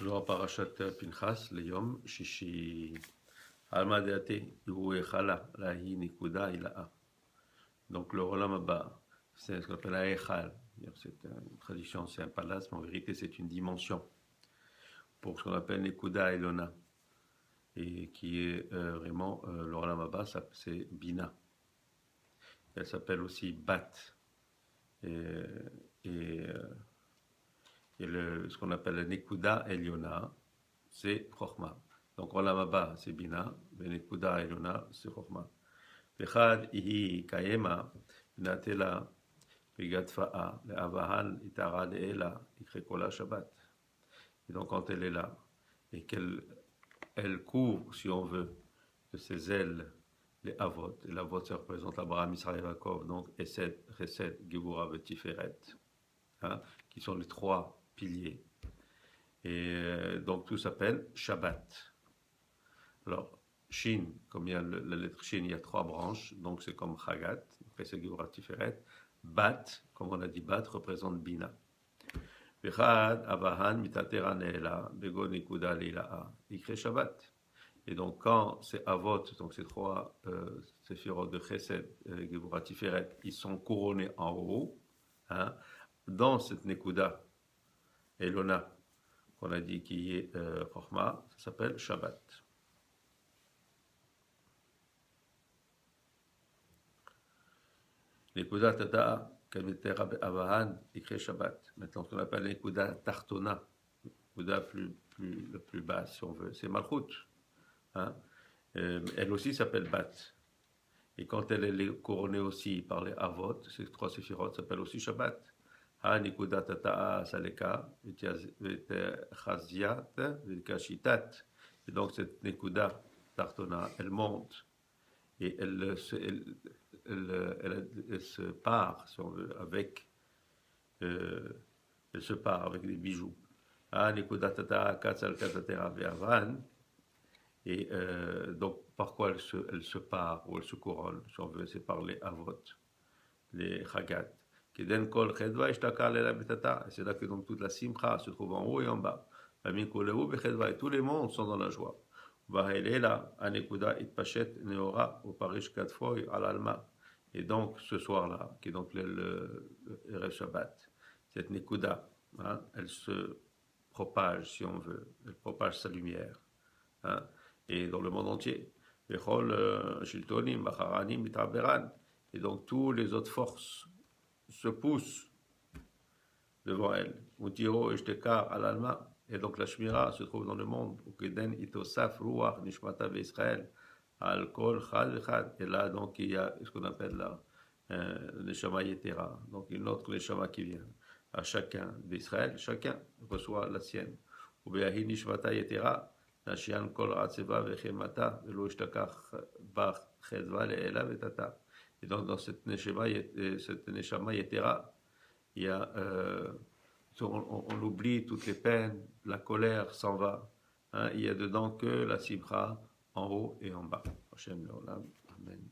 Toujours parashat Pinchas, Leyom, Shishi, Alma Deate, Yuechala, Lahi Nikuda, Ilaha. Donc le Rolam Abba, c'est ce qu'on appelle la Echal. C'est une tradition, c'est un palace, mais en vérité c'est une dimension. Pour ce qu'on appelle Nikuda Elona. Et qui est vraiment, le Rolam Abba, c'est Bina. Elle s'appelle aussi Bat. Ce qu'on appelle le Nekuda Eliona, c'est Chokhmah. Donc Olam Haba, c'est Bina, le Nekuda Eliona, c'est Chokhmah. Vechad ihi kayema, natela, begatfa'a, le avahan, itara le'ela, ikrekola Shabbat. Et donc quand elle est là, et qu'elle couvre, si on veut, de ses ailes, les avot, et l'avot, ça représente Abraham, Israël et Yaakov, donc Esed, Chesed, Gevura, Tiferet, hein, qui sont les trois piliers. Et donc tout s'appelle Shabbat. Alors, Shin, comme il y a la lettre Shin, il y a trois branches, donc c'est comme Chagat, Chesed, Gevura, Tiferet. Bat, comme on a dit, Bat représente Bina. Vechad, Avahan, Mitatera Neela, Bego Nikuda Leila'a, Ikre Shabbat. Et donc, quand c'est Avot, donc ces trois séphirot de Chesed, Gevura, Tiferet, ils sont couronnés en haut, hein, dans cette Nekuda, Elona, qu'on a dit qui est Chokhmah, ça s'appelle Shabbat. Nekuda Tata, Kamitera Avahan, écrit Shabbat. Maintenant, ce qu'on appelle Nekuda Tartona, Nekuda le plus bas, si on veut, c'est Malchut. Hein? Elle aussi s'appelle Bat. Et quand elle est couronnée aussi par les Avot, ces trois séphirot s'appellent aussi Shabbat. Ha Nikuda Tata Saleka, Chaziat, Kashitat. Et donc cette Nikuda Tartona, elle monte et elle se part, si on veut, avec elle se part avec des bijoux. Ha Nikuda Tata Katsal Katatera Ve'avan. Et donc, par quoi elle se part ou elle se couronne, si on veut, c'est par les avot, les chagat. C'est là que donc toute la simcha se trouve en haut et en bas. Et tous les mondes sont dans la joie. Et donc, ce soir-là, qui est donc le Shabbat, cette Nekuda, hein, elle se propage, si on veut, elle propage sa lumière. Hein, et dans le monde entier. Et donc tous les autres forces se poussent devant elle. Et donc la Shmira se trouve dans le monde. Et là donc il y a ce qu'on appelle là le Neshama Yetera, donc une autre Neshama qui vient. À chacun d'Israël, chacun reçoit la sienne. Ubeahi Nishmata Yetera. Nashian kol atzeva vechemata velo ishtakach bar chedva le'ela vetata. Et donc dans cette neshama yetera, il y a on oublie toutes les peines, la colère s'en va. Hein, il y a dedans que la simcha en haut et en bas. Hashem le'olam. Amen.